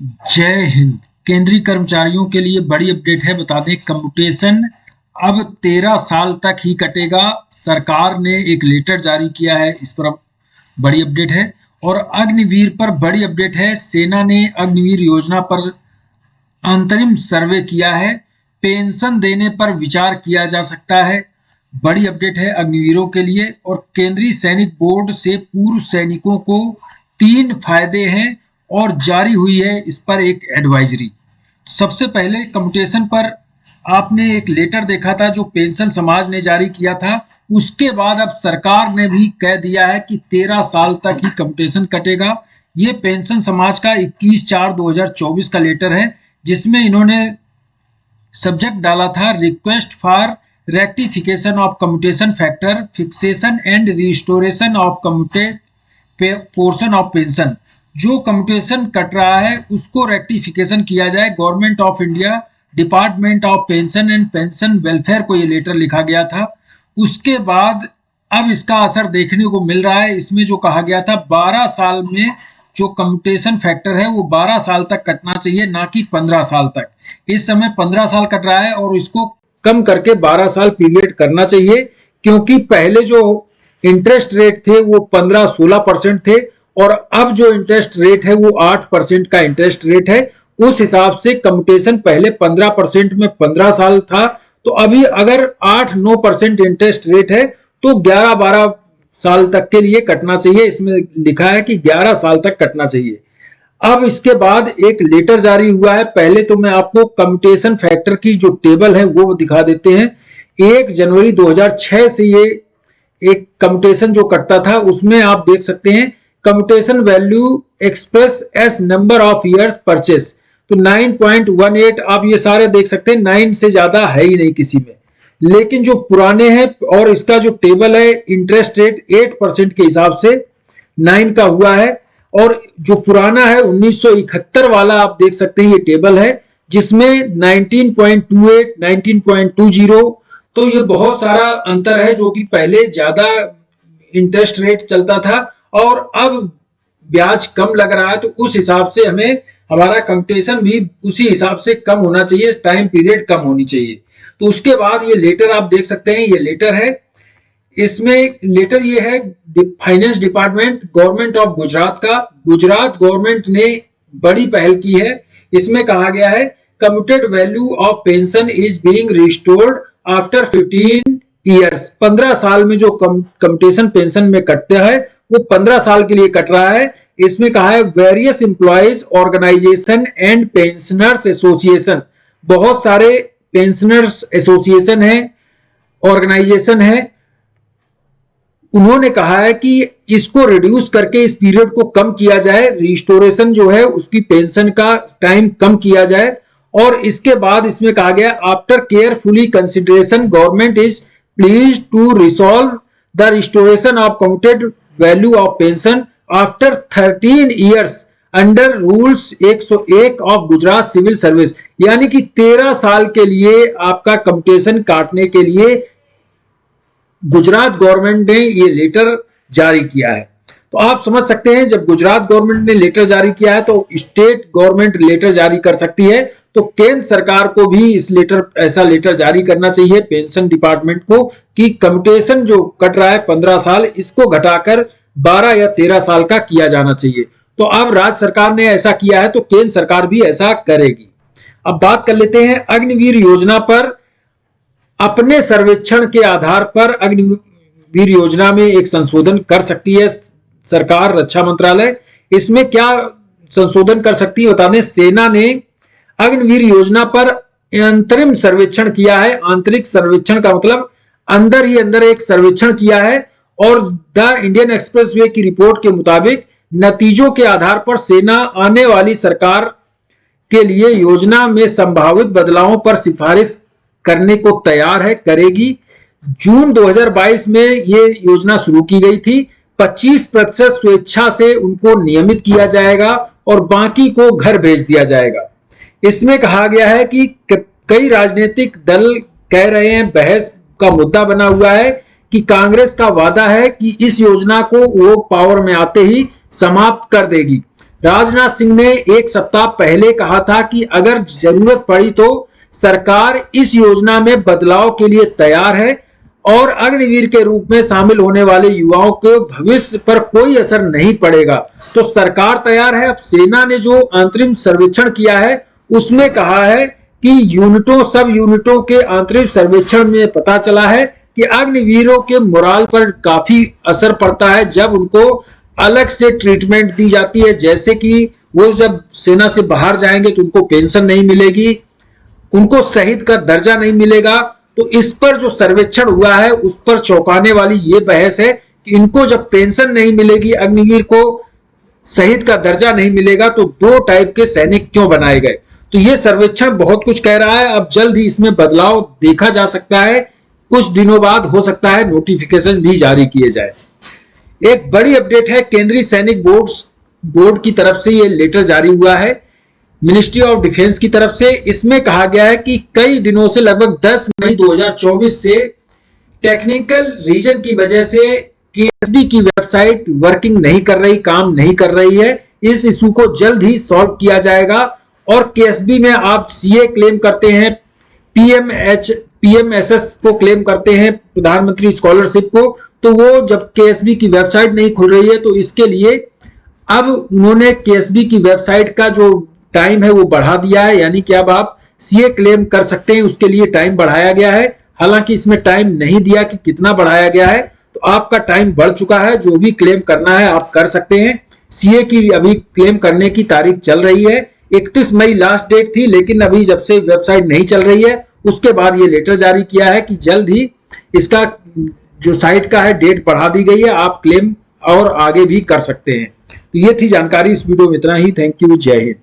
जय हिंद। केंद्रीय कर्मचारियों के लिए बड़ी अपडेट है। बता दें, कम्यूटेशन अब 13 साल तक ही कटेगा। सरकार ने एक लेटर जारी किया है, इस पर बड़ी अपडेट है। और अग्निवीर पर बड़ी अपडेट है। सेना ने अग्निवीर योजना पर अंतरिम सर्वे किया है। पेंशन देने पर विचार किया जा सकता है। बड़ी अपडेट है अग्निवीरों के लिए। और केंद्रीय सैनिक बोर्ड से पूर्व सैनिकों को 3 फायदे हैं और जारी हुई है इस पर एक एडवाइजरी। सबसे पहले कम्यूटेशन पर आपने एक लेटर देखा था जो पेंशन समाज ने जारी किया था। उसके बाद अब सरकार ने भी कह दिया है कि 13 साल तक ही कम्यूटेशन कटेगा। ये पेंशन समाज का 21/4/2024 का लेटर है, जिसमें इन्होंने सब्जेक्ट डाला था request for rectification of commutation factor fixation and restoration of commuted portion of pension. जो कम्यूटेशन कट रहा है उसको रेक्टिफिकेशन किया जाए। Government of India, department of pension and pension welfare को ये लेटर लिखा गया था। उसके बाद अब इसका असर देखने को मिल रहा है। इसमें जो कहा गया था 12 साल में जो कम्यूटेशन फैक्टर है वो 12 साल तक कटना चाहिए, ना कि 15 साल तक। इस समय 15 साल कट रहा है और इसको कम करके 12 साल पीरियड करना चाहिए, क्योंकि पहले जो इंटरेस्ट रेट थे वो 15-16% थे और अब जो इंटरेस्ट रेट है वो 8% का इंटरेस्ट रेट है। उस हिसाब से कम्यूटेशन पहले 15% में 15 साल था, तो अभी अगर 8-9% इंटरेस्ट रेट है तो 11-12 साल तक के लिए कटना चाहिए। इसमें लिखा है कि 11 साल तक कटना चाहिए। अब इसके बाद एक लेटर जारी हुआ है। पहले तो मैं आपको कम्यूटेशन फैक्टर की जो टेबल है वो दिखा देते हैं। 1 जनवरी 2006 से ये एक कम्यूटेशन जो कटता था उसमें आप देख सकते हैं commutation value express S number of years purchase, तो 9.18 आप ये सारे देख सकते हैं। 9 से ज्यादा है ही नहीं किसी में। लेकिन जो पुराने हैं और इसका जो टेबल है इंटरेस्ट रेट 8% के हिसाब से 9 का हुआ है। और जो पुराना है 1971 वाला आप देख सकते हैं ये टेबल है, जिसमें 19.28, 19.20, तो ये बहुत सारा अंतर है। जो कि पहले ज्यादा इंटरेस्ट रेट चलता था और अब ब्याज कम लग रहा है, तो उस हिसाब से हमें हमारा कम्यूटेशन भी उसी हिसाब से कम होना चाहिए, टाइम पीरियड कम होनी चाहिए। तो उसके बाद ये लेटर आप देख सकते हैं, ये लेटर है। इसमें लेटर ये है finance department government of Gujarat का। गुजरात गवर्नमेंट ने बड़ी पहल की है। इसमें कहा गया है commuted value of pension is being restored after 15 years. 15 साल में जो कम्यूटेशन पेंशन में कटता है वो 15 साल के लिए कट रहा है। इसमें कहा है various employees organisation and pensioners association, बहुत सारे पेंशनर्स एसोसिएशन है, ऑर्गेनाइजेशन है, उन्होंने कहा है कि इसको रिड्यूस करके इस पीरियड को कम किया जाए, रिस्टोरेशन जो है उसकी पेंशन का टाइम कम किया जाए। और इसके बाद इसमें कहा गया after carefully consideration government is please to resolve the restoration of counted value of pension after 13 years under rules 101 of Gujarat civil service. यानी कि 13 साल के लिए आपका कम्यूटेशन काटने के लिए गुजरात गवर्नमेंट ने ये लेटर जारी किया है। तो आप समझ सकते हैं जब गुजरात गवर्नमेंट ने लेटर जारी किया है तो स्टेट गवर्नमेंट लेटर जारी कर सकती है। तो केंद्र सरकार को भी ऐसा लेटर जारी करना चाहिए पेंशन डिपार्टमेंट को कि कम्यूटेशन जो कट रहा है 15 साल, इसको घटाकर 12 या 13 साल का किया जाना चाहिए। तो अब राज्य सरकार ने ऐसा किया है तो केंद्र सरकार भी ऐसा करेगी। अब बात कर लेते हैं अग्निवीर योजना पर। अपने सर्वेक्षण के आधार पर अग्निवीर योजना में एक संशोधन कर सकती है सरकार, रक्षा मंत्रालय। इसमें क्या संशोधन कर सकती है बता दें। सेना ने अग्निवीर योजना पर अंतरिम सर्वेक्षण किया है। आंतरिक सर्वेक्षण का मतलब अंदर ही अंदर एक सर्वेक्षण किया है और द इंडियन एक्सप्रेसवे की रिपोर्ट के मुताबिक नतीजों के आधार पर सेना आने वाली सरकार के लिए योजना में संभावित बदलावों पर सिफारिश करने को तैयार है, करेगी। जून 2022 में ये योजना शुरू की गई थी। 25% स्वेच्छा से उनको नियमित किया जाएगा और बाकी को घर भेज दिया जाएगा। इसमें कहा गया है कि कई राजनीतिक दल कह रहे हैं, बहस का मुद्दा बना हुआ है कि कांग्रेस का वादा है कि इस योजना को वो पावर में आते ही समाप्त कर देगी। राजनाथ सिंह ने एक सप्ताह पहले कहा था कि अगर जरूरत पड़ी तो सरकार इस योजना में बदलाव के लिए तैयार है और अग्निवीर के रूप में शामिल होने वाले युवाओं के भविष्य पर कोई असर नहीं पड़ेगा। तो सरकार तैयार है। अब सेना ने जो अंतरिम सर्वेक्षण किया है उसमें कहा है कि सब यूनिटों के आंतरिक सर्वेक्षण में पता चला है कि अग्निवीरों के मोराल पर काफी असर पड़ता है जब उनको अलग से ट्रीटमेंट दी जाती है। जैसे कि वो जब सेना से बाहर जाएंगे तो उनको पेंशन नहीं मिलेगी, उनको शहीद का दर्जा नहीं मिलेगा। तो इस पर जो सर्वेक्षण हुआ है उस पर चौंकाने वाली ये बहस है कि इनको जब पेंशन नहीं मिलेगी, अग्निवीर को शहीद का दर्जा नहीं मिलेगा, तो दो टाइप के सैनिक क्यों बनाए गए। तो ये सर्वेक्षण बहुत कुछ कह रहा है। अब जल्द ही इसमें बदलाव देखा जा सकता है। कुछ दिनों बाद हो सकता है नोटिफिकेशन भी जारी किए जाए। एक बड़ी अपडेट है, केंद्रीय सैनिक बोर्ड की तरफ से ये लेटर जारी हुआ है मिनिस्ट्री ऑफ डिफेंस की तरफ से। इसमें कहा गया है कि कई दिनों से लगभग 10 मई 2024 से टेक्निकल रीजन की वजह से केएसबी की वेबसाइट वर्किंग नहीं कर रही, काम नहीं कर रही है। इस इशू को जल्द ही सॉल्व किया जाएगा और केएसबी में आप सीए क्लेम करते हैं, पीएमएसएस को क्लेम करते हैं, प्रधानमंत्री स्कॉलरशिप को, तो वो जब केएसबी की वेबसाइट नहीं खुल रही है तो इसके लिए अब उन्होंने केएसबी की वेबसाइट का जो टाइम है वो बढ़ा दिया है। यानी कि अब आप सीए क्लेम कर सकते हैं, उसके लिए टाइम बढ़ाया गया है। हालांकि इसमें टाइम नहीं दिया कि कितना बढ़ाया गया है, तो आपका टाइम बढ़ चुका है। जो भी क्लेम करना है आप कर सकते हैं। सीए की अभी क्लेम करने की तारीख चल रही है, 31 मई लास्ट डेट थी, लेकिन अभी जब से वेबसाइट नहीं चल रही है उसके बाद ये लेटर जारी किया है कि जल्द ही इसका जो साइट का है डेट बढ़ा दी गई है, आप क्लेम और आगे भी कर सकते हैं। तो ये थी जानकारी इस वीडियो में, इतना ही। थैंक यू, जय हिंद।